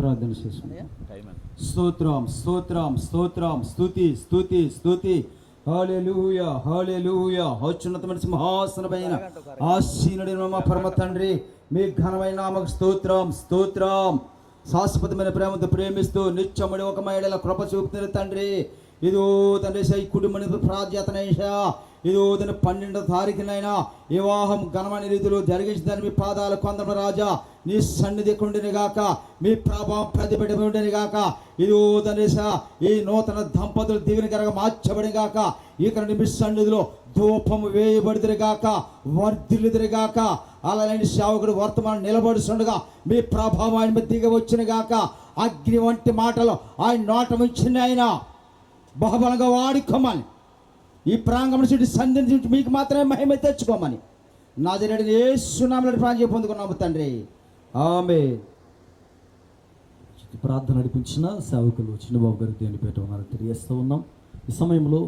ప్రార్థన చేసుకుందాం. స్తోత్రం స్తోత్రం స్తోత్రం స్తుతి స్తుతి స్తుతి. హల్లెలూయా హల్లెలూయా. అత్యున్నతమైన సింహాసనపైన ఆసీనుడైన మా పరమ తండ్రి, మీ ఘనమైన నామకు స్తోత్రం స్తోత్రం. శాశ్వతమైన ప్రేమతో ప్రేమిస్తూ నిత్యముడి ఒక మహిళల కృప చూపుతున్న తండ్రి, ఇదో తండ్రి ఈ కుటుంబ ప్రాధ్యతనైషా, ఇదో తన 12వ తారీఖునైనా వివాహం ఘనమైన రీతిలో జరిగించిందని మీ పాదాలు కొందరు రాజా నీ సన్నిధి కొండిని గాక, మీ ప్రభావం ప్రతిపెట్టి ఉండని గాక. ఇదో తండ్రి ఈ నూతన దంపతులు దీవెనకరంగా మార్చబడి గాక. ఇక్కడ మీ సన్నిధిలో ధూపము వేయబడిదిరి గాక, వర్ధిల్లుదిరి గాక. అలాంటి సేవకుడు వర్తమానం నిలబడుతుండగా మీ ప్రభావం ఆయన మీద దిగ వచ్చిన గాక. అగ్ని వంటి మాటలు ఆయన నోట ఇచ్చిన ఆయన బహుబలంగా వాడుకోమని, ఈ ప్రాంగణ చుట్టూ సంధించి మీకు మాత్రమే మహిమ తెచ్చుకోమని నజరేయుడైన యేసు నామములో ప్రార్థన పొందుకున్నాము తండ్రి, ఆమేన్. ప్రార్థన నడిపించిన సేవకులు చిన్నబాబు గారికి దేవుని పేట ఉన్నారు తెలియజేస్తూ ఉన్నాం. ఈ సమయంలో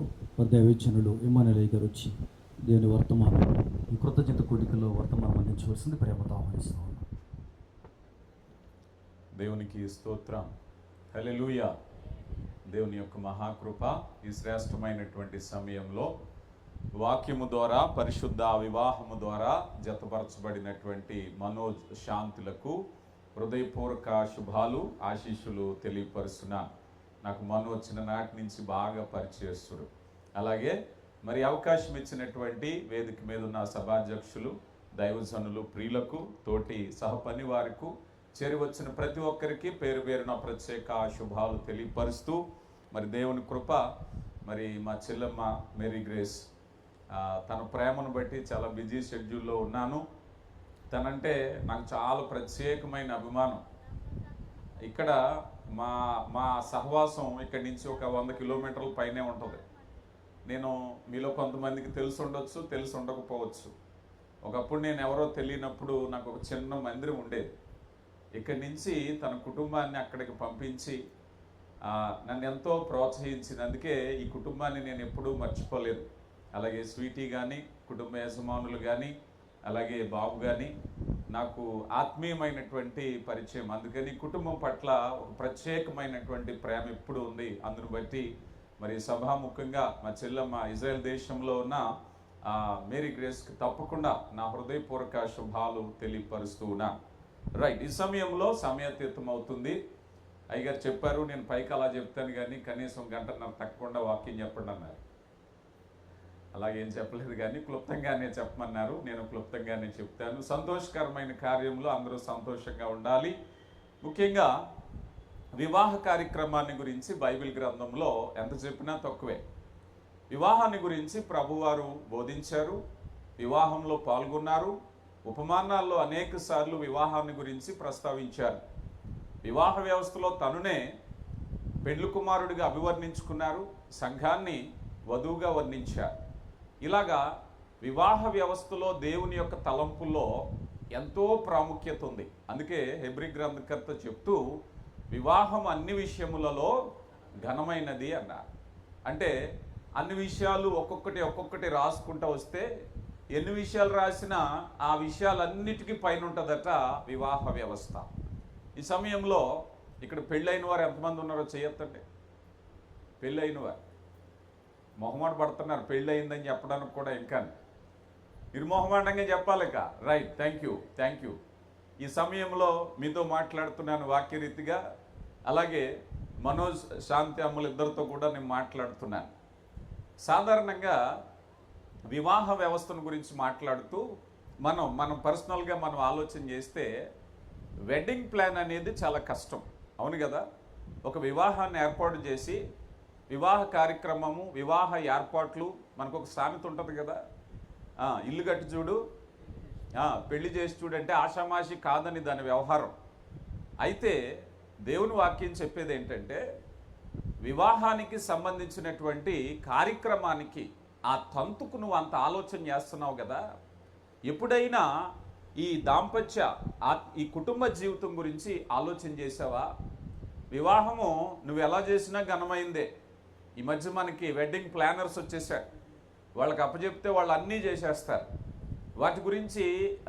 దైవజనులు ఇమ్మానుయేల్ గారు వచ్చి దేవుని వర్తమానం ఈ కృతజ్ఞత కూడికలో వర్తమానం అందించవలసింది ప్రేమతో ఆహ్వానిస్తూ ఉన్నాం. దేవునికి స్తోత్రం. హల్లెలూయా. దేవుని యొక్క మహాకృప ఈ శ్రేష్టమైనటువంటి సమయంలో వాక్యము ద్వారా, పరిశుద్ధ వివాహము ద్వారా జతపరచబడినటువంటి మనోజ్ శాంతులకు హృదయపూర్వక శుభాలు ఆశీస్సులు తెలియపరుస్తున్నా. నాకు మనోజ్ చిన్ననాటి నుంచి బాగా పరిచయస్తుడు. అలాగే మరి అవకాశం ఇచ్చినటువంటి వేదిక మీద ఉన్న సభాధ్యక్షులు, దైవజనులు, ప్రియులకు, తోటి సహపని వారికి, చేరి వచ్చిన ప్రతి ఒక్కరికి పేరు పేరున ప్రత్యేక శుభాలు తెలియపరుస్తూ, మరి దేవుని కృప, మరి మా చెల్లెమ్మ మేరీ గ్రేస్ తన ప్రేమను బట్టి చాలా బిజీ షెడ్యూల్లో ఉన్నాను. తనంటే నాకు చాలా ప్రత్యేకమైన అభిమానం. ఇక్కడ మా మా సహవాసం ఇక్కడి నుంచి ఒక 100 కిలోమీటర్ల పైనే ఉంటుంది. నేను మీలో కొంతమందికి తెలిసి ఉండొచ్చు, తెలిసి ఉండకపోవచ్చు. ఒకప్పుడు నేను ఎవరో తెలియనప్పుడు నాకు ఒక చిన్న మందిరం ఉండేది. ఇక్కడి నుంచి తన కుటుంబాన్ని అక్కడికి పంపించి నన్ను ఎంతో ప్రోత్సహించింది. అందుకే ఈ కుటుంబాన్ని నేను ఎప్పుడూ మర్చిపోలేదు. అలాగే స్వీటీ కానీ, కుటుంబ యజమానులు కానీ, అలాగే బాబు కానీ నాకు ఆత్మీయమైనటువంటి పరిచయం. అందుకని కుటుంబం పట్ల ఒక ప్రత్యేకమైనటువంటి ప్రేమ ఎప్పుడు ఉంది. అందును బట్టి మరి సభాముఖంగా మా చెల్లెమ్మ ఇజ్రాయెల్ దేశంలో ఉన్న మేరీ గ్రేస్కి తప్పకుండా నా హృదయపూర్వక శుభాలు తెలియపరుస్తూ ఉన్నా. రైట్, ఈ సమయంలో సమయాతీతం అవుతుంది. అయ్యగారు చెప్పారు నేను పైకి అలా చెప్తాను కానీ కనీసం 1.5 గంట తప్పకుండా వాక్యం చెప్పండి అన్నారు. అలాగేం చెప్పలేదు కానీ క్లుప్తంగానే చెప్పమన్నారు. నేను క్లుప్తంగానే చెప్తాను. సంతోషకరమైన కార్యంలో అందరూ సంతోషంగా ఉండాలి. ముఖ్యంగా వివాహ కార్యక్రమాన్ని గురించి బైబిల్ గ్రంథంలో ఎంత చెప్పినా తక్కువే. వివాహాన్ని గురించి ప్రభువారు బోధించారు, వివాహంలో పాల్గొన్నారు, ఉపమానాల్లో అనేక సార్లు వివాహాన్ని గురించి ప్రస్తావించారు. వివాహ వ్యవస్థలో తనునే పెండ్లి కుమారుడిగా అభివర్ణించుకున్నారు, సంఘాన్ని వధువుగా వర్ణించారు. ఇలాగా వివాహ వ్యవస్థలో దేవుని యొక్క తలంపుల్లో ఎంతో ప్రాముఖ్యత ఉంది. అందుకే హెబ్రీ గ్రంథకర్త చెప్తూ వివాహం అన్ని విషయములలో ఘనమైనది అన్నారు. అంటే అన్ని విషయాలు ఒక్కొక్కటి రాసుకుంటూ వస్తే ఎన్ని విషయాలు రాసినా ఆ విషయాలన్నిటికీ పైన ఉంటుందట వివాహ వ్యవస్థ. ఈ సమయంలో ఇక్కడ పెళ్ళైన వారు ఎంతమంది ఉన్నారో చేయొద్దండి. పెళ్ళైన వారు మొహమాట పడుతున్నారు పెళ్ళయిందని చెప్పడానికి కూడా. ఇంకా నిర్మోహమాటంగా చెప్పాలిక. Right, thank you. ఈ సమయంలో మీతో మాట్లాడుతున్నాను వాక్యరీతిగా. అలాగే మనోజ్, శాంతి అమ్మలు ఇద్దరితో కూడా నేను మాట్లాడుతున్నాను. సాధారణంగా వివాహ వ్యవస్థను గురించి మాట్లాడుతూ మనం పర్సనల్గా మనం ఆలోచన చేస్తే వెడ్డింగ్ ప్లాన్ అనేది చాలా కష్టం. అవును కదా? ఒక వివాహాన్ని ఏర్పాటు చేసి వివాహ కార్యక్రమము, వివాహ ఏర్పాట్లు, మనకు ఒక సామెత ఉంటుంది కదా, ఇల్లు కట్టి చూడు, పెళ్లి చేసి చూడంటే ఆషామాషి కాదని దాని వ్యవహారం. అయితే దేవుని వాక్యం చెప్పేది ఏంటంటే వివాహానికి సంబంధించినటువంటి కార్యక్రమానికి ఆ తంతుకు నువ్వు అంత ఆలోచన చేస్తున్నావు కదా, ఎప్పుడైనా ఈ దాంపత్య ఈ కుటుంబ జీవితం గురించి ఆలోచన చేసావా? వివాహము నువ్వు ఎలా చేసినా ఘనమైందే. ఈ మధ్య మనకి వెడ్డింగ్ ప్లానర్స్ వచ్చేసారు. వాళ్ళకి అప్పచెప్తే వాళ్ళు అన్నీ చేసేస్తారు. వాటి గురించి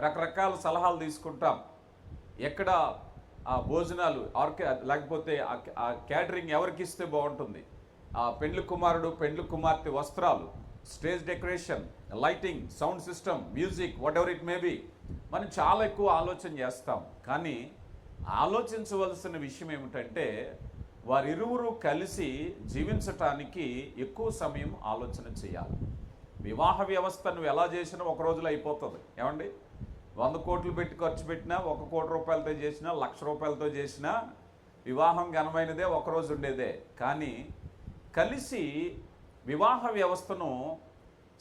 రకరకాల సలహాలు తీసుకుంటాం. ఎక్కడ ఆ భోజనాలు లేకపోతే ఆ క్యాటరింగ్ ఎవరికి ఇస్తే బాగుంటుంది, ఆ పెండ్లి కుమారుడు పెండ్లి కుమార్తె వస్త్రాలు, stage decoration, lighting, sound system, music, what ever it may be, మనం చాలా ఎక్కువ ఆలోచన చేస్తాం. కానీ ఆలోచించవలసిన విషయం ఏమిటంటే వారిరువురు కలిసి జీవించటానికి ఎక్కువ సమయం ఆలోచన చేయాలి. వివాహ వ్యవస్థ నువ్వు ఎలా చేసినా ఒక రోజులో అయిపోతుంది. ఏమండి, 100 కోట్లు పెట్టి ఖర్చు పెట్టినా, 1 కోటి రూపాయలతో చేసినా, 1,00,000 రూపాయలతో చేసినా వివాహం ఘనమైనదే, ఒకరోజు ఉండేదే. కానీ కలిసి వివాహ వ్యవస్థను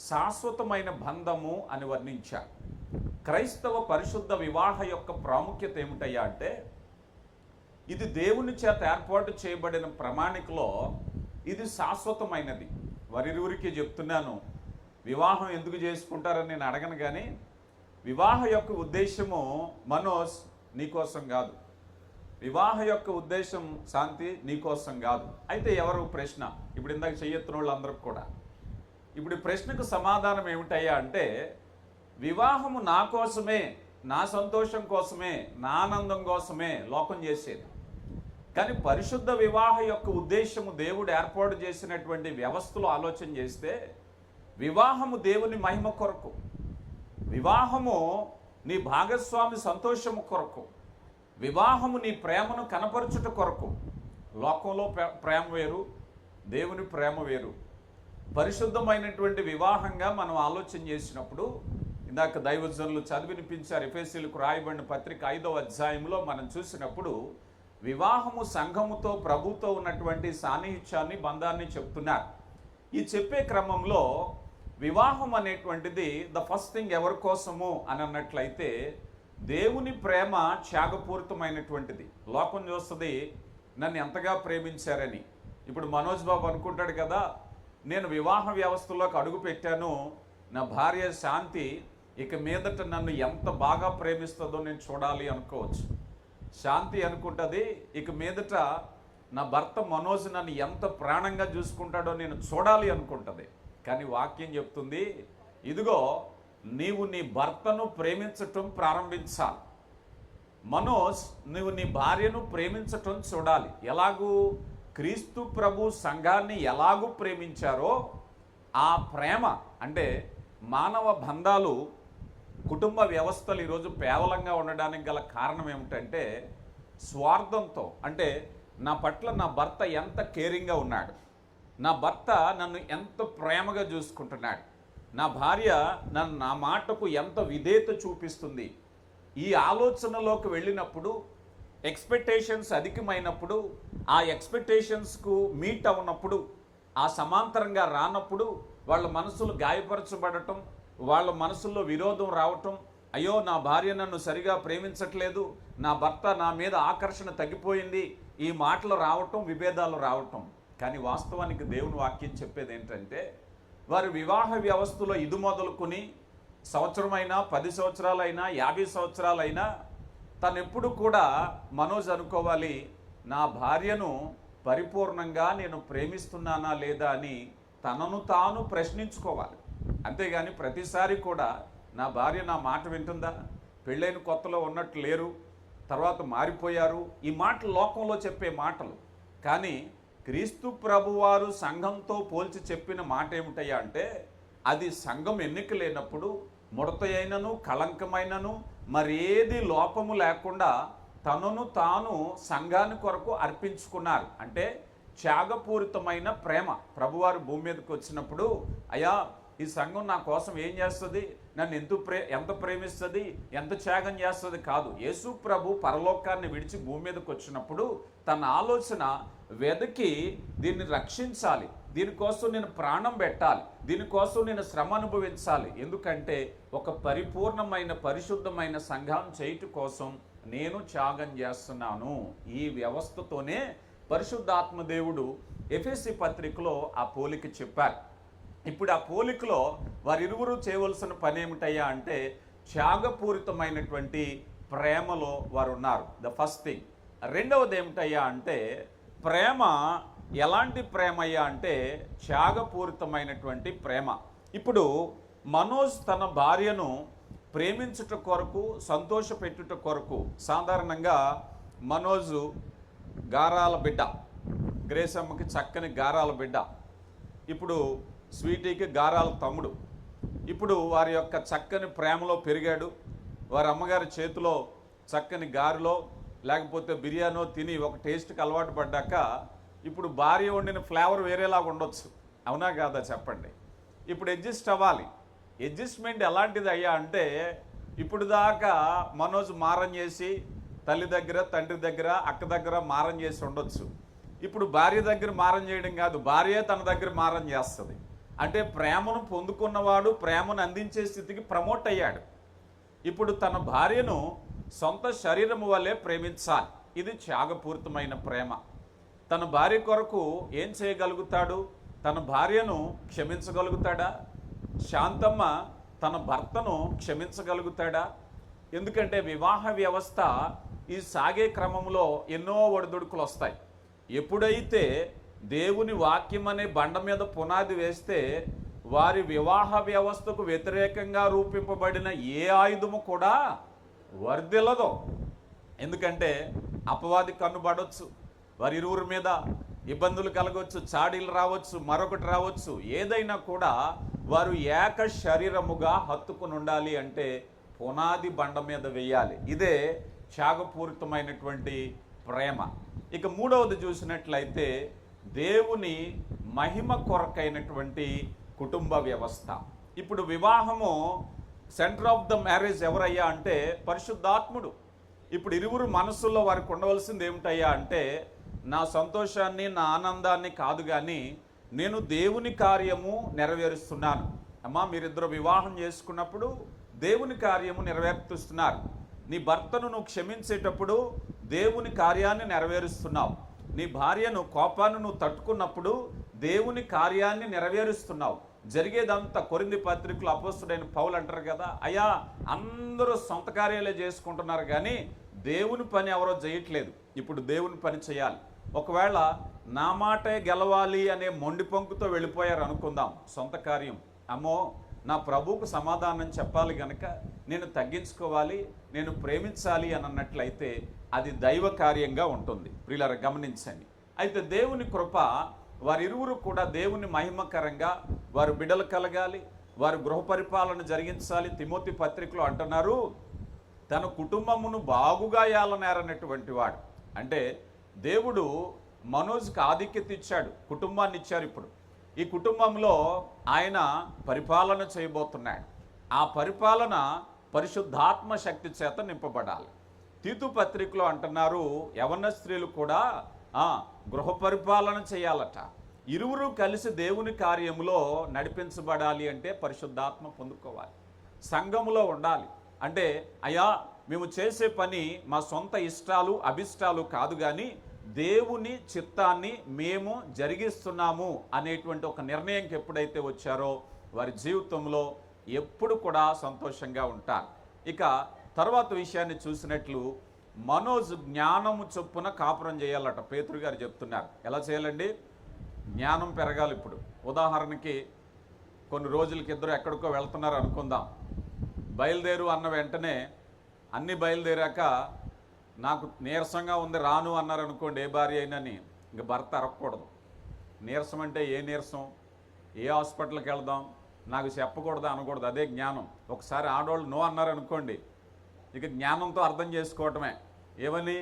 శాశ్వతమైన బంధము అని వర్ణించారు. క్రైస్తవ పరిశుద్ధ వివాహ యొక్క ప్రాముఖ్యత ఏమిటయ్యా అంటే, ఇది దేవుని చేత ఏర్పాటు చేయబడిన ప్రణాళికలో ఇది శాశ్వతమైనది. వారిరువురికి చెప్తున్నాను, వివాహం ఎందుకు చేసుకుంటారని నేను అడగను. కానీ వివాహ యొక్క ఉద్దేశము మనోజ్ నీకోసం కాదు, వివాహ యొక్క ఉద్దేశం శాంతి నీకోసం కాదు. అయితే ఎవరు ప్రశ్న, ఇప్పుడు ఇందాక చెయ్యెత్తిన వాళ్ళందరికీ కూడా ఇప్పుడు ప్రశ్నకు సమాధానం ఏమిటయ్యా అంటే, వివాహము నా కోసమే, నా సంతోషం కోసమే, నా ఆనందం కోసమే లోకం చేసేది. కానీ పరిశుద్ధ వివాహ యొక్క ఉద్దేశము దేవుడు ఏర్పాటు చేసినటువంటి వ్యవస్థలో ఆలోచన చేస్తే, వివాహము దేవుని మహిమ కొరకు, వివాహము నీ భాగస్వామి సంతోషము కొరకు, వివాహము నీ ప్రేమను కనపరచుట కొరకు. లోకంలో ప్రేమ వేరు, దేవుని ప్రేమ వేరు. పరిశుద్ధమైనటువంటి వివాహంగా మనం ఆలోచన చేసినప్పుడు, ఇందాక దైవజనులు చదివినిపించారు, ఎఫెసీయులకు రాయబడిన పత్రిక 5వ అధ్యాయంలో మనం చూసినప్పుడు వివాహము సంఘముతో ప్రభుతో ఉన్నటువంటి సాన్నిహిత్యాన్ని, బంధాన్ని చెప్తున్నారు. ఈ చెప్పే క్రమంలో వివాహం అనేటువంటిది ద ఫస్ట్ థింగ్ ఎవరి కోసము అని అన్నట్లయితే, దేవుని ప్రేమ త్యాగపూరితమైనటువంటిది. లోకం చూస్తుంది నన్ను ఎంతగా ప్రేమించారని. ఇప్పుడు మనోజ్ బాబు అనుకుంటాడు కదా, నేను వివాహ వ్యవస్థలోకి అడుగు పెట్టాను, నా భార్య శాంతి ఇక మీదట నన్ను ఎంత బాగా ప్రేమిస్తుందో నేను చూడాలి అనుకోవచ్చు. శాంతి అనుకుంటుంది, ఇక మీదట నా భర్త మనోజ్ నన్ను ఎంత ప్రాణంగా చూసుకుంటాడో నేను చూడాలి అనుకుంటుంది. కానీ వాక్యం చెప్తుంది, ఇదిగో నీవు నీ భర్తను ప్రేమించటం ప్రారంభించాలి. మనోజ్, నువ్వు నీ భార్యను ప్రేమించటం చూడాలి. ఎలాగూ క్రీస్తు ప్రభు సంఘాన్ని ఎలాగూ ప్రేమించారో ఆ ప్రేమ, అంటే మానవ బంధాలు, కుటుంబ వ్యవస్థలు ఈరోజు పేవలంగా ఉండడానికి గల కారణం ఏమిటంటే స్వార్థంతో. అంటే నా పట్ల నా భర్త ఎంత కేరింగ్గా ఉన్నాడు, నా భర్త నన్ను ఎంత ప్రేమగా చూసుకుంటున్నాడు, నా భార్య నా మాటకు ఎంత విధేయత చూపిస్తుంది. ఈ ఆలోచనలోకి వెళ్ళినప్పుడు, ఎక్స్పెక్టేషన్స్ అధికమైనప్పుడు, ఆ ఎక్స్పెక్టేషన్స్కు మీట్ అవునప్పుడు, ఆ సమాంతరంగా రానప్పుడు వాళ్ళ మనసులు గాయపరచబడటం, వాళ్ళ మనసుల్లో విరోధం రావటం, అయ్యో నా భార్య నన్ను సరిగా ప్రేమించట్లేదు, నా భర్త నా మీద ఆకర్షణ తగ్గిపోయింది, ఈ మాటలు రావటం, విభేదాలు రావటం. కానీ వాస్తవానికి దేవుని వాక్యం చెప్పేది ఏంటంటే, వారి వివాహ వ్యవస్థలో ఇది మొదలుకొని సంవత్సరమైనా, 10 సంవత్సరాలైనా, 50 సంవత్సరాలైనా తను ఎప్పుడు కూడా మనోజ్ అనుకోవాలి, నా భార్యను పరిపూర్ణంగా నేను ప్రేమిస్తున్నానా లేదా అని తనను తాను ప్రశ్నించుకోవాలి. అంతేగాని ప్రతిసారి కూడా నా భార్య నా మాట వింటుందా, పెళ్ళైన కొత్తలో ఉన్నట్టు లేరు, తర్వాత మారిపోయారు, ఈ మాటలు లోకంలో చెప్పే మాటలు. కానీ క్రీస్తు ప్రభువారు సంఘంతో పోల్చి చెప్పిన మాట ఏమిటయ్యా అంటే, అది సంఘం ఎన్నిక లేనప్పుడు ముడత అయినను కళంకమైనను మరేది లోపము లేకుండా తనను తాను సంఘాన్ని కొరకు అర్పించుకున్నారు. అంటే త్యాగపూరితమైన ప్రేమ. ప్రభువారు భూమి మీదకి వచ్చినప్పుడు, అయ్యా ఈ సంఘం నా కోసం ఏం చేస్తుంది, నన్ను ఎంత ప్రేమిస్తుంది, ఎంత త్యాగం చేస్తుంది కాదు. యేసు ప్రభు పరలోకాన్ని విడిచి భూమి మీదకి వచ్చినప్పుడు తన ఆలోచన వెదకి దీన్ని రక్షించాలి, దీనికోసం నేను ప్రాణం పెట్టాలి, దీనికోసం నేను శ్రమ అనుభవించాలి. ఎందుకంటే ఒక పరిపూర్ణమైన పరిశుద్ధమైన సంఘం చేయటం కోసం నేను త్యాగం చేస్తున్నాను. ఈ వ్యవస్థతోనే పరిశుద్ధాత్మ దేవుడు ఎఫెసీ పత్రికలో ఆ పోలిక చెప్పారు. ఇప్పుడు ఆ పోలికలో వారిరువురు చేయవలసిన పని ఏమిటయ్యా అంటే, త్యాగపూరితమైనటువంటి ప్రేమలో వారు ఉన్నారు. The first thing. రెండవది ఏమిటయ్యా అంటే, ప్రేమ ఎలాంటి ప్రేమ అయ్యా అంటే త్యాగపూరితమైనటువంటి ప్రేమ. ఇప్పుడు మనోజ్ తన భార్యను ప్రేమించుట కొరకు, సంతోషపెట్టుట కొరకు, సాధారణంగా మనోజు గారాల బిడ్డ, గ్రేసమ్మకి చక్కని గారాల బిడ్డ, ఇప్పుడు స్వీటీకి గారాల తమ్ముడు. ఇప్పుడు వారి యొక్క చక్కని ప్రేమలో పెరిగాడు. వారి అమ్మగారి చేతిలో చక్కని గారెలో లేకపోతే బిర్యానో తిని ఒక టేస్ట్కి అలవాటు పడ్డాక ఇప్పుడు భార్య వండిన ఫ్లేవర్ వేరేలాగా ఉండొచ్చు. అవునా కాదా చెప్పండి? ఇప్పుడు అడ్జస్ట్ అవ్వాలి. అడ్జస్ట్మెంట్ ఎలాంటిది అయ్యా అంటే, ఇప్పుడు దాకా మనోజ్ మారం చేసి తల్లి దగ్గర, తండ్రి దగ్గర, అక్క దగ్గర మారం చేసి ఉండొచ్చు. ఇప్పుడు భార్య దగ్గర మారం చేయడం కాదు, భార్య తన దగ్గర మారం చేస్తుంది. అంటే ప్రేమను పొందుకున్నవాడు ప్రేమను అందించే స్థితికి ప్రమోట్ అయ్యాడు. ఇప్పుడు తన భార్యను సొంత శరీరము వల్లే ప్రేమించాలి. ఇది త్యాగపూరితమైన ప్రేమ. తన భార్య కొరకు ఏం చేయగలుగుతాడు? తన భార్యను క్షమించగలుగుతాడా? శాంతమ్మ తన భర్తను క్షమించగలుగుతాడా? ఎందుకంటే వివాహ వ్యవస్థ ఈ సాగే క్రమంలో ఎన్నో ఒడిదుడుకులు వస్తాయి. ఎప్పుడైతే దేవుని వాక్యం అనే బండ మీద పునాది వేస్తే వారి వివాహ వ్యవస్థకు వ్యతిరేకంగా రూపింపబడిన ఏ ఆయుధము కూడా వర్ధిల్లదు. ఎందుకంటే అపవాది కన్నుబడవచ్చు, వారి ఇరువురి మీద ఇబ్బందులు కలగవచ్చు, చాడీలు రావచ్చు, మరొకటి రావచ్చు. ఏదైనా కూడా వారు ఏక శరీరముగా హత్తుకుని ఉండాలి అంటే పునాది బండ మీద వేయాలి. ఇదే త్యాగపూరితమైనటువంటి ప్రేమ. ఇక మూడవది చూసినట్లయితే దేవుని మహిమ కొరకైనటువంటి కుటుంబ వ్యవస్థ. ఇప్పుడు వివాహము సెంటర్ ఆఫ్ ద మ్యారేజ్ ఎవరయ్యా అంటే పరిశుద్ధాత్ముడు. ఇప్పుడు ఇరువురు మనస్సుల్లో వారికి ఉండవలసింది ఏమిటయ్యా అంటే, నా సంతోషాన్ని, నా ఆనందాన్ని కాదు కానీ నేను దేవుని కార్యము నెరవేరుస్తున్నాను. అమ్మా, మీరిద్దరు వివాహం చేసుకున్నప్పుడు దేవుని కార్యము నెరవేరుస్తున్నారు. నీ భర్తను నువ్వు క్షమించేటప్పుడు దేవుని కార్యాన్ని నెరవేరుస్తున్నావు. నీ భార్యను కోపాన్ని నువ్వు తట్టుకున్నప్పుడు దేవుని కార్యాన్ని నెరవేరుస్తున్నావు. జరిగేదంతా కొరింథీ పత్రికలో అపోస్తలుడైన పౌలు అంటారు కదా, అయ్యా అందరూ సొంత కార్యాలే చేసుకుంటున్నారు కానీ దేవుని పని ఎవరో చేయట్లేదు. ఇప్పుడు దేవుని పని చేయాలి. ఒకవేళ నా మాటే గెలవాలి అనే మొండి పొంకుతో వెళ్ళిపోయారు అనుకుందాం, సొంత కార్యం. అమ్మో, నా ప్రభువుకు సమాధానం చెప్పాలి గనక నేను తగ్గించుకోవాలి, నేను ప్రేమించాలి అని అన్నట్లయితే అది దైవ కార్యంగా ఉంటుంది. ప్రియులారా గమనించండి. అయితే దేవుని కృప వారిరువురు కూడా దేవుని మహిమకరంగా వారు బిడ్డలు కలగాలి, వారు గృహ పరిపాలన జరిగించాలి. తిమోతి పత్రికలో అంటున్నారు, తన కుటుంబమును బాగుగా ఏలనేరనటువంటి వాడు. అంటే దేవుడు మనోజ్కి ఆధిక్యత ఇచ్చాడు, కుటుంబాన్ని ఇచ్చారు. ఇప్పుడు ఈ కుటుంబంలో ఆయన పరిపాలన చేయబోతున్నాడు. ఆ పరిపాలన పరిశుద్ధాత్మ శక్తి చేత నింపబడాలి. తీతు పత్రికలో అంటున్నారు, యవన స్త్రీలు కూడా గృహ పరిపాలన చేయాలట. ఇరువురు కలిసి దేవుని కార్యములో నడిపించబడాలి అంటే పరిశుద్ధాత్మ పొందుకోవాలి, సంఘములో ఉండాలి. అంటే అయ్యా మేము చేసే పని మా సొంత ఇష్టాలు అభిష్టాలు కాదు కానీ దేవుని చిత్తాన్ని మేము జరిగిస్తున్నాము అనేటువంటి ఒక నిర్ణయంకి ఎప్పుడైతే వచ్చారో వారి జీవితంలో ఎప్పుడు కూడా సంతోషంగా ఉంటారు. ఇక తర్వాత విషయాన్ని చూసినట్లు మనోజ్ జ్ఞానము చొప్పున కాపురం చేయాలట. పేతురు గారు చెప్తున్నారు. ఎలా చేయాలండి? జ్ఞానం పెరగాలి. ఇప్పుడు ఉదాహరణకి కొన్ని రోజులకి ఇద్దరు ఎక్కడికో వెళ్తున్నారు అనుకుందాం. బయలుదేరు అన్న వెంటనే అన్నీ బయలుదేరాక నాకు నీరసంగా ఉంది రాను అన్నారు అనుకోండి, ఏ భార్య అయినని, ఇంక భర్త అరగకూడదు. నీరసం అంటే ఏ నీరసం, ఏ హాస్పిటల్కి వెళ్దాం, నాకు చెప్పకూడదు అనకూడదు. అదే జ్ఞానం. ఒకసారి ఆడవాళ్ళు నో అన్నారు అనుకోండి, ఇక జ్ఞానంతో అర్థం చేసుకోవటమే. ఏమని?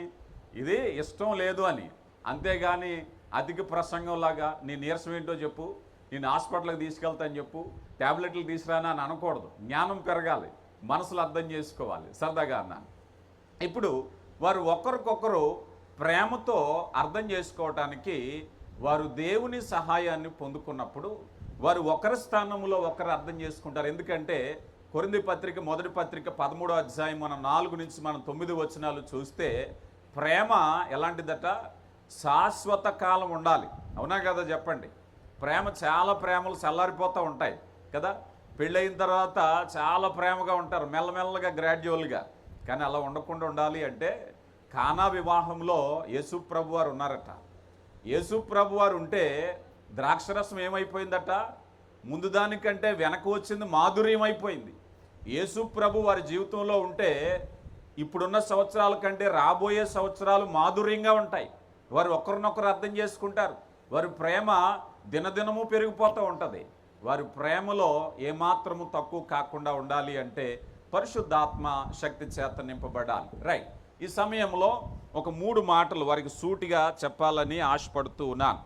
ఇది ఇష్టం లేదు అని. అంతేగాని అధిక ప్రసంగంలాగా నీ నీరసం ఏంటో చెప్పు, నేను హాస్పిటల్కి తీసుకెళ్తాను చెప్పు, ట్యాబ్లెట్లు తీసుకురానా అని అనకూడదు. జ్ఞానం పెరగాలి, మనసులో అర్థం చేసుకోవాలి. సరదాగా అన్నాను. ఇప్పుడు వారు ఒకరికొకరు ప్రేమతో అర్థం చేసుకోవటానికి వారు దేవుని సహాయాన్ని పొందుకున్నప్పుడు వారు ఒకరి స్థానంలో ఒకరు అర్థం చేసుకుంటారు. ఎందుకంటే కొరింథీ పత్రిక మొదటి పత్రిక 13వ అధ్యాయం మనం 4 నుంచి మనం 9 వచనాలు చూస్తే ప్రేమ ఎలాంటిదట? శాశ్వత కాలం ఉండాలి. అవునా కదా చెప్పండి? చాలా ప్రేమలు చల్లారిపోతూ ఉంటాయి కదా. పెళ్ళయిన తర్వాత చాలా ప్రేమగా ఉంటారు, మెల్లమెల్లగా గ్రాడ్యువల్గా. కానీ అలా ఉండకుండా ఉండాలి అంటే కానా వివాహంలో యేసు ప్రభు వారు ఉన్నారట. యేసు ప్రభు వారు ఉంటే ద్రాక్షరసం ఏమైపోయిందట? ముందు దానికంటే వెనక వచ్చింది మాధుర్యం అయిపోయింది. యేసు ప్రభు వారి జీవితంలో ఉంటే ఇప్పుడున్న సంవత్సరాల కంటే రాబోయే సంవత్సరాలు మాధుర్యంగా ఉంటాయి. వారు ఒకరినొకరు అర్థం చేసుకుంటారు. వారి ప్రేమ దినదినము పెరిగిపోతూ ఉంటుంది. వారి ప్రేమలో ఏమాత్రము తక్కువ కాకుండా ఉండాలి అంటే పరిశుద్ధాత్మ శక్తి చేత నింపబడాలి. రైట్, ఈ సమయంలో ఒక 3 మాటలు వారికి సూటిగా చెప్పాలని ఆశపడుతూ ఉన్నాను.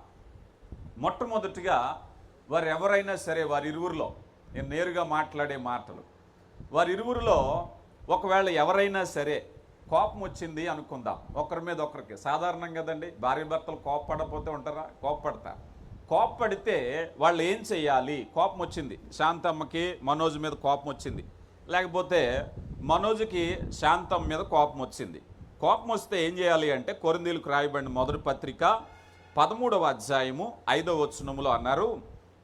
మొట్టమొదటిగా వారు ఎవరైనా సరే వారిరువురిలో, నేను నేరుగా మాట్లాడే మాటలు, వారిరువురిలో ఒకవేళ ఎవరైనా సరే కోపం వచ్చింది అనుకుందాం, ఒకరి మీద ఒకరికి. సాధారణం కదండి, భార్య భర్తలు కోపపడకపోతే ఉంటారా? కోపపడతారు. కోపపడితే వాళ్ళు ఏం చేయాలి? కోపం వచ్చింది, శాంతమ్మకి మనోజ్ మీద కోపం వచ్చింది, లేకపోతే మనోజ్కి శాంతమ్మ మీద కోపం వచ్చింది. కోపం వస్తే ఏం చేయాలి అంటే కొరింథీయులకు రాయబడిన మొదటి పత్రిక 13వ అధ్యాయము 5వ వచనములో అన్నారు.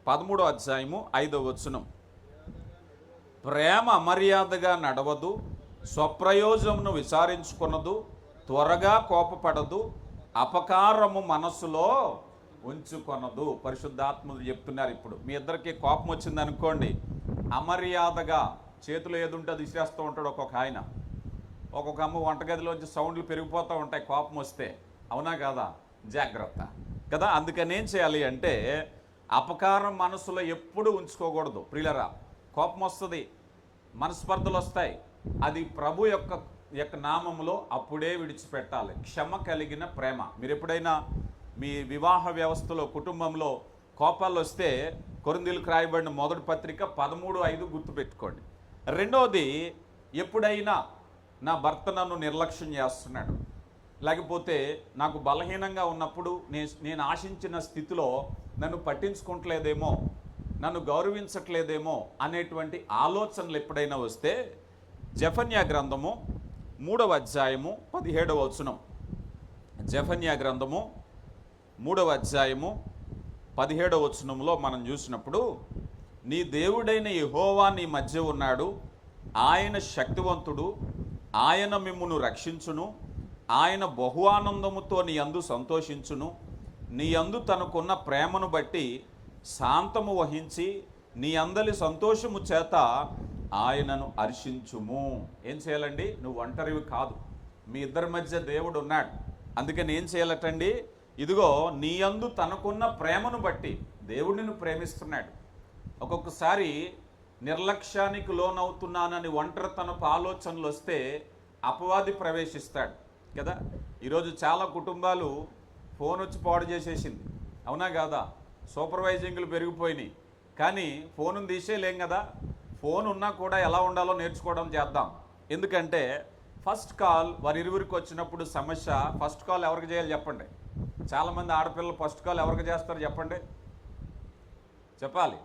13వ అధ్యాయము 5వ వచనం, ప్రేమ అమర్యాదగా నడవదు, స్వప్రయోజమును విచారించుకొనదు, త్వరగా కోపపడదు, అపకారము మనస్సులో ఉంచుకొనదు. పరిశుద్ధాత్మలు చెప్తున్నారు. ఇప్పుడు మీ ఇద్దరికి కోపం వచ్చింది అనుకోండి, అమర్యాదగా చేతులు ఏది ఉంటే అది విసిరేస్తూ ఉంటాడు ఒక్కొక్క ఆయన. ఒక్కొక్క అమ్మ వంటగదిలోంచి సౌండ్లు పెరిగిపోతూ ఉంటాయి కోపం వస్తే. అవునా కాదా? జాగ్రత్త కదా. అందుకని ఏం చేయాలి అంటే అపకారం మనసులో ఎప్పుడు ఉంచుకోకూడదు. ప్రియులరా, కోపం వస్తుంది, మనస్పర్ధలు వస్తాయి, అది ప్రభు యొక్క నామములో అప్పుడే విడిచిపెట్టాలి. క్షమ కలిగిన ప్రేమ. మీరు ఎప్పుడైనా మీ వివాహ వ్యవస్థలో కుటుంబంలో కోపాలు వస్తే కొరింథీయులకు రాయబడిన మొదటి పత్రిక 13:5 గుర్తుపెట్టుకోండి. రెండవది, ఎప్పుడైనా నా భర్త నన్ను నిర్లక్ష్యం చేస్తున్నాడు, లేకపోతే నాకు బలహీనంగా ఉన్నప్పుడు నేను ఆశించిన స్థితిలో నన్ను పట్టించుకోవట్లేదేమో, నన్ను గౌరవించట్లేదేమో అనేటువంటి ఆలోచనలు ఎప్పుడైనా వస్తే జెఫన్యా గ్రంథము 3వ అధ్యాయము 17వ వచనం, జెఫన్యా గ్రంథము 3వ అధ్యాయము 17వ వచనంలో మనం చూసినప్పుడు, నీ దేవుడైన యెహోవా నీ మధ్య ఉన్నాడు, ఆయన శక్తివంతుడు, ఆయన మిమ్మును రక్షించును, ఆయన బహు ఆనందముతో నీ యందు సంతోషించును, నీ యందు తనకున్న ప్రేమను బట్టి శాంతము వహించి నీ అందలి సంతోషము చేత ఆయనను హర్షించుము. ఏం చేయాలండి? నువ్వు ఒంటరివి కాదు, మీ ఇద్దరి మధ్య దేవుడు ఉన్నాడు. అందుకని ఏం చేయాలటండి? ఇదిగో నీ యందు తనకున్న ప్రేమను బట్టి దేవుడిని ప్రేమిస్తున్నాడు. ఒక్కొక్కసారి నిర్లక్ష్యానికి లోనవుతున్నానని ఒంటరితనపు ఆలోచనలు వస్తే అపవాది ప్రవేశిస్తాడు కదా. ఈరోజు చాలా కుటుంబాలు ఫోన్ వచ్చి పాడు చేసేసింది. అవునా కాదా? సూపర్వైజింగ్లు పెరిగిపోయినాయి, కానీ ఫోనును తీసేయలేం కదా. ఫోన్ ఉన్నా కూడా ఎలా ఉండాలో నేర్చుకోవడం చేద్దాం. ఎందుకంటే ఫస్ట్ కాల్ వారిరువురికి వచ్చినప్పుడు సమస్య, ఫస్ట్ కాల్ ఎవరికి చేయాలి చెప్పండి? చాలామంది ఆడపిల్లలు ఫస్ట్ కాల్ ఎవరికి చేస్తారు చెప్పండి? చెప్పాలి.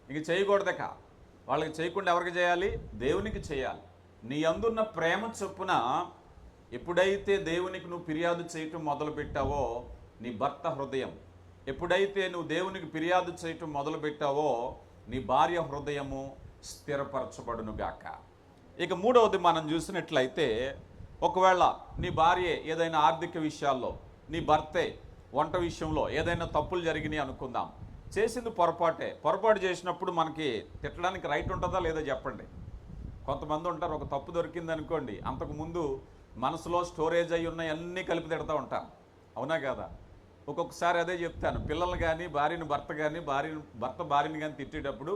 ఇంక చేయకూడదక. వాళ్ళకి చేయకుండా ఎవరికి చేయాలి? దేవునికి చేయాలి. నీ అందున్న ప్రేమ చొప్పున ఎప్పుడైతే దేవునికి నువ్వు ఫిర్యాదు చేయటం మొదలుపెట్టావో నీ భర్త హృదయం, ఎప్పుడైతే నువ్వు దేవునికి ఫిర్యాదు చేయటం మొదలుపెట్టావో నీ భార్య హృదయము స్థిరపరచబడునుగాక. ఇక మూడవది మనం చూసినట్లయితే, ఒకవేళ నీ భార్య ఏదైనా ఆర్థిక విషయాల్లో, నీ భర్తే వంట విషయంలో ఏదైనా తప్పులు జరిగినాయి అనుకుందాం. చేసింది పొరపాటే. పొరపాటు చేసినప్పుడు మనకి తిట్టడానికి రైట్ ఉంటుందా లేదా చెప్పండి? కొంతమంది ఉంటారు, ఒక తప్పు దొరికింది అనుకోండి, అంతకుముందు మనసులో స్టోరేజ్ అయి ఉన్నాయి అన్నీ కలిపి తిడతా ఉంటారు. అవునా కదా? ఒక్కొక్కసారి అదే చెప్తాను, పిల్లలు కానీ భర్త కానీ భర్త భార్యని కానీ తిట్టేటప్పుడు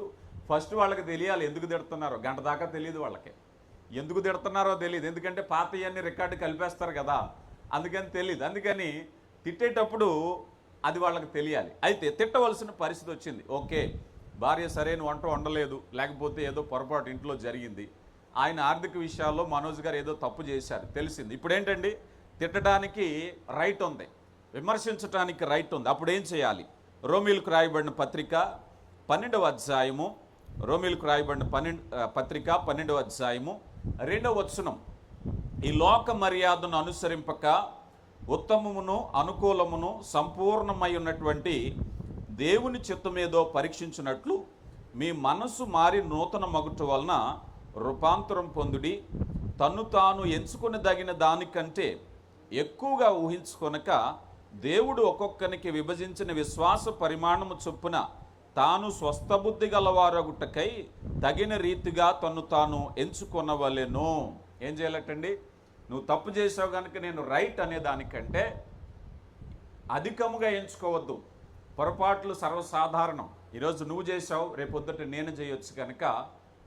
ఫస్ట్ వాళ్ళకి తెలియాలి ఎందుకు తిడుతున్నారో. గంట దాకా తెలియదు వాళ్ళకి, ఎందుకు తిడుతున్నారో తెలియదు. ఎందుకంటే పాతయ్యన్ని రికార్డు కలిపేస్తారు కదా, అందుకని తెలియదు. అందుకని తిట్టేటప్పుడు అది వాళ్ళకి తెలియాలి. అయితే తిట్టవలసిన పరిస్థితి వచ్చింది. ఓకే, భార్య సరైన వంట వండలేదు, లేకపోతే ఏదో పొరపాటు ఇంట్లో జరిగింది, ఆయన ఆర్థిక విషయాల్లో మనోజ్ గారు ఏదో తప్పు చేశారు, తెలిసింది. ఇప్పుడు ఏంటండి, తిట్టడానికి రైట్ ఉంది, విమర్శించడానికి రైట్ ఉంది. అప్పుడు ఏం చేయాలి? రోమీయులకు రాయబడిన పత్రిక 12వ అధ్యాయము, రోమీయులకు రాయబడిన పత్రిక 12వ అధ్యాయము 2వ వచనం, ఈ లోక మర్యాదను అనుసరింపక ఉత్తమమును అనుకూలమును సంపూర్ణమై ఉన్నటువంటి దేవుని చిత్తమేదో పరీక్షించినట్లు మీ మనసు మారి నూతన మగుట వలన రూపాంతరం పొందుడి, తన్ను తాను ఎంచుకుని దగిన దానికంటే ఎక్కువగా ఊహించుకొనక దేవుడు ఒక్కొక్కనికి విభజించిన విశ్వాస పరిమాణము చొప్పున తాను స్వస్థబుద్ధి గలవారగుటకై తగిన రీతిగా తన్ను తాను ఎంచుకొనవలెను. ఏం చేయాలటండి? నువ్వు తప్పు చేసావు కనుక నేను రైట్ అనే దానికంటే అధికముగా ఎంచుకోవద్దు. పొరపాట్లు సర్వసాధారణం. ఈరోజు నువ్వు చేసావు, రేపొద్దుట నేను చేయొచ్చు కనుక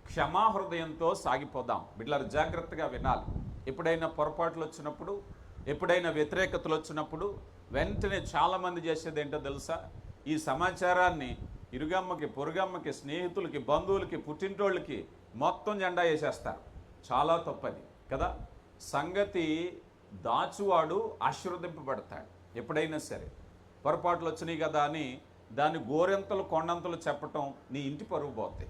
క్షమాహృదయంతో సాగిపోదాం. బిడ్డలారా జాగ్రత్తగా వినాలి. ఎప్పుడైనా పొరపాట్లు వచ్చినప్పుడు, ఎప్పుడైనా వ్యతిరేకతలు వచ్చినప్పుడు వెంటనే చాలామంది చేసేది ఏంటో తెలుసా? ఈ సమాచారాన్ని ఇరుగమ్మకి, పొరుగమ్మకి, స్నేహితులకి, బంధువులకి, పుట్టింటోళ్ళకి మొత్తం జెండా వేసేస్తారు. చాలా తప్పది కదా. సంగతి దాచువాడు ఆశీర్వదింపబడతాడు. ఎప్పుడైనా సరే పొరపాట్లు వచ్చినాయి కదా అని దాన్ని గోరెంతలు కొండంతలు చెప్పటం నీ ఇంటి పరువు పోతాయి.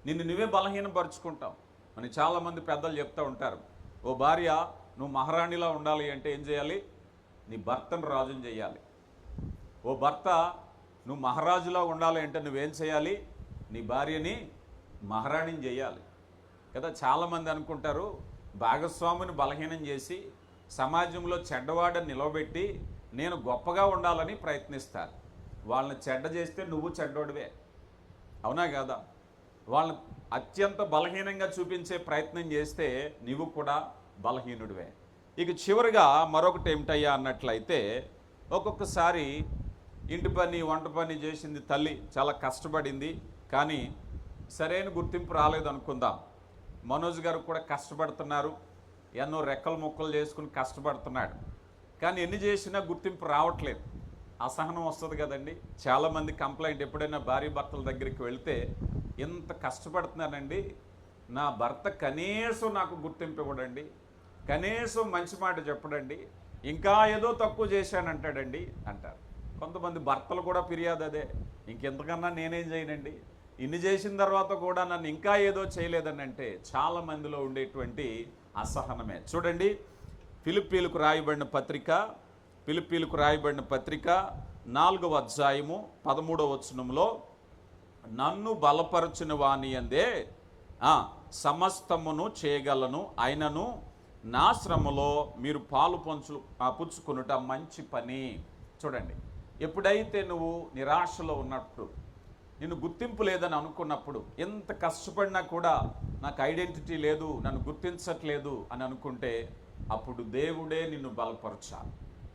నిన్ను నువ్వే బలహీనపరుచుకుంటావు అని చాలామంది పెద్దలు చెప్తూ ఉంటారు. ఓ భార్య నువ్వు మహారాణిలా ఉండాలి అంటే ఏం చేయాలి? నీ భర్తను రాజుని చేయాలి. ఓ భర్త నువ్వు మహారాజులా ఉండాలి అంటే నువ్వేం చేయాలి? నీ భార్యని మహారాణిని చేయాలి కదా. చాలామంది అనుకుంటారు భాగస్వామిని బలహీనం చేసి సమాజంలో చెడ్డవాడని నిలవబెట్టి నేను గొప్పగా ఉండాలని ప్రయత్నిస్తారు. వాళ్ళని చెడ్డ చేస్తే నువ్వు చెడ్డోడివే, అవునా కదా? వాళ్ళని అత్యంత బలహీనంగా చూపించే ప్రయత్నం చేస్తే నువ్వు కూడా బలహీనుడివే. ఇక చివరిగా మరొకటి ఏమిటయ్యా అన్నట్లయితే, ఒక్కొక్కసారి ఇంటి పని, వంట పని చేసింది తల్లి, చాలా కష్టపడింది, కానీ సరైన గుర్తింపు రాలేదు అనుకుందాం. మనోజ్ గారు కూడా కష్టపడుతున్నారు, ఎన్నో రెక్కలు ముక్కలు చేసుకుని కష్టపడుతున్నాడు, కానీ ఎన్ని చేసినా గుర్తింపు రావట్లేదు. అసహనం వస్తుంది కదండి. చాలామంది కంప్లైంట్, ఎప్పుడైనా భార్య భర్తల దగ్గరికి వెళ్తే, ఎంత కష్టపడుతున్నానండి, నా భర్త కనీసం నాకు గుర్తింపు ఇవ్వడండి, కనీసం మంచి మాట చెప్పడండి, ఇంకా ఏదో తక్కువ చేశానంటాడండి అంటారు. కొంతమంది భర్తలు కూడా ఫిర్యాదు అదే, ఇంకెంతకన్నా నేనేం చేయనండి, ఇన్ని చేసిన తర్వాత కూడా నన్ను ఇంకా ఏదో చేయలేదని అంటే చాలామందిలో ఉండేటువంటి అసహనమే. చూడండి, ఫిలిప్పీలకు రాయబడిన పత్రిక 4వ అధ్యాయము 13వ వచనంలో, నన్ను బలపరచిన వాని అందే సమస్తమును చేయగలను, అయినను నా శ్రమలో మీరు పాలు పుచ్చుకొనుట మంచి పని. చూడండి, ఎప్పుడైతే నువ్వు నిరాశలో ఉన్నప్పుడు, నిన్ను గుర్తింపు లేదని అనుకున్నప్పుడు, ఎంత కష్టపడినా కూడా నాకు ఐడెంటిటీ లేదు, నన్ను గుర్తించట్లేదు అని అనుకుంటే, అప్పుడు దేవుడే నిన్ను బలపరచాలి.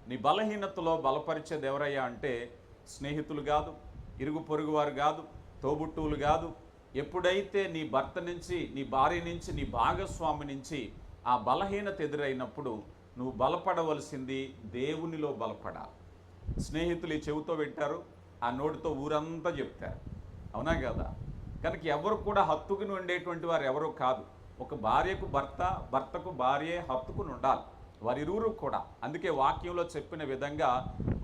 నీ బలహీనతలో బలపరిచేది ఎవరయ్యా అంటే స్నేహితులు కాదు, ఇరుగు పొరుగు వారు కాదు, తోబుట్టువులు కాదు. ఎప్పుడైతే నీ భర్త నుంచి, నీ భార్య నుంచి, నీ భాగస్వామి నుంచి ఆ బలహీనత ఎదురైనప్పుడు నువ్వు బలపడవలసింది దేవునిలో బలపడాలి. స్నేహితులు ఈ చెవితో పెట్టారు, ఆ నోటితో ఊరంతా చెప్తారు, అవునా కదా? కనుక ఎవరు కూడా హత్తుకుని ఉండేటువంటి వారు ఎవరు కాదు. ఒక భార్యకు భర్త, భర్తకు భార్య హత్తుకుని ఉండాలి, వారిరువురు కూడా. అందుకే వాక్యంలో చెప్పిన విధంగా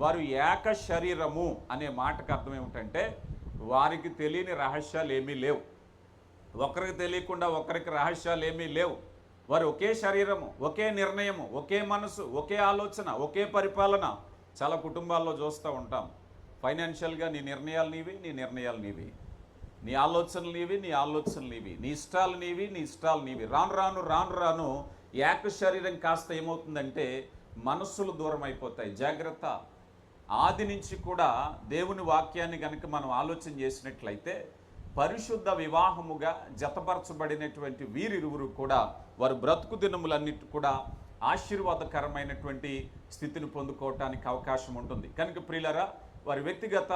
వారు ఏక శరీరము అనే మాటకు అర్థం ఏమిటంటే, వారికి తెలియని రహస్యాలు ఏమీ లేవు, ఒకరికి తెలియకుండా ఒకరికి రహస్యాలు ఏమీ లేవు. వారు ఒకే శరీరము, ఒకే నిర్ణయము, ఒకే మనసు, ఒకే ఆలోచన, ఒకే పరిపాలన. చాలా కుటుంబాల్లో చూస్తూ ఉంటాం. ఫైనాన్షియల్గా నీ నిర్ణయాలు నీవి, నీ నిర్ణయాలు నీవి, నీ ఆలోచనలు నీవి, నీ ఆలోచనలు నీవి, నీ ఇష్టాలు నీవి, నీ ఇష్టాలు నీవి. రాను రాను ఏక శరీరం కాస్త ఏమవుతుందంటే మనస్సులు దూరం అయిపోతాయి. జాగ్రత్త. ఆది నుంచి కూడా దేవుని వాక్యాన్ని కనుక మనం ఆలోచన చేసినట్లయితే, పరిశుద్ధ వివాహముగా జతపరచబడినటువంటి వీరిరువురు కూడా వారు బ్రతుకు దినములన్నిటి కూడా ఆశీర్వాదకరమైనటువంటి స్థితిని పొందుకోవటానికి అవకాశం ఉంటుంది. కనుక ప్రియులారా, వారి వ్యక్తిగత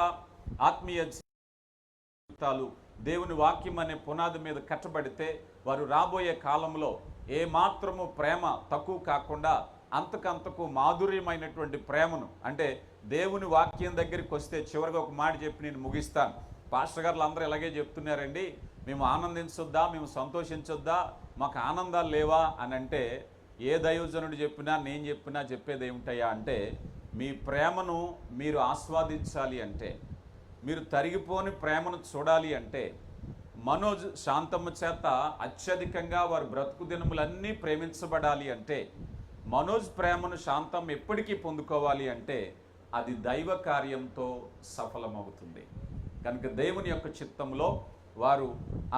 ఆత్మీయ జీవితాలు దేవుని వాక్యం అనే పునాది మీద కట్టబడితే, వారు రాబోయే కాలంలో ఏమాత్రము ప్రేమ తక్కువ కాకుండా అంతకంతకు మాధుర్యమైనటువంటి ప్రేమను, అంటే దేవుని వాక్యం దగ్గరికి వస్తే, చివరిగా ఒక మాట చెప్పి నేను ముగిస్తాను. పాస్టర్ గారులు అందరూ ఇలాగే చెప్తున్నారండి, మేము ఆనందించొద్దా, మేము సంతోషించొద్దా, మాకు ఆనందాలు లేవా అని అంటే, ఏ దైవజనుడు చెప్పినా నేను చెప్పినా చెప్పేది ఏమిటయ్యా అంటే, మీ ప్రేమను మీరు ఆస్వాదించాలి అంటే, మీరు తరిగిపోని ప్రేమను చూడాలి అంటే, మనోజ్ శాంతమ్మ చేత అత్యధికంగా వారి బ్రతుకు దినములన్నీ ప్రేమించబడాలి అంటే, మనోజ్ ప్రేమను శాంతమ్మ ఎప్పటికీ పొందుకోవాలి అంటే, అది దైవ కార్యంతో సఫలమవుతుంది. కనుక దేవుని యొక్క చిత్తంలో వారు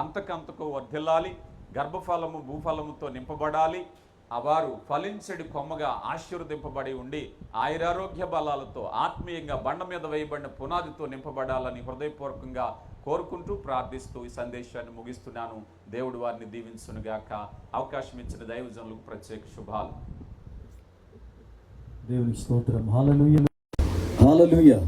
అంతకంతకు వర్ధిల్లాలి, గర్భఫలము భూఫలముతో నింపబడాలి, వారు ఫలించడి కొమ్మగా ఆశీర్వదింపబడి ఉండి ఆయురారోగ్య బలాలతో ఆత్మీయంగా బండ మీద వేయబడిన పునాదితో నింపబడాలని హృదయపూర్వకంగా కోరుకుంటూ ప్రార్థిస్తూ ఈ సందేశాన్ని ముగిస్తున్నాను. దేవుడు వారిని దీవించునుగాక. అవకాశం ఇచ్చిన దైవజనులకు ప్రత్యేక శుభాలు. దేవునికి స్తోత్రం. హల్లెలూయా, హల్లెలూయా.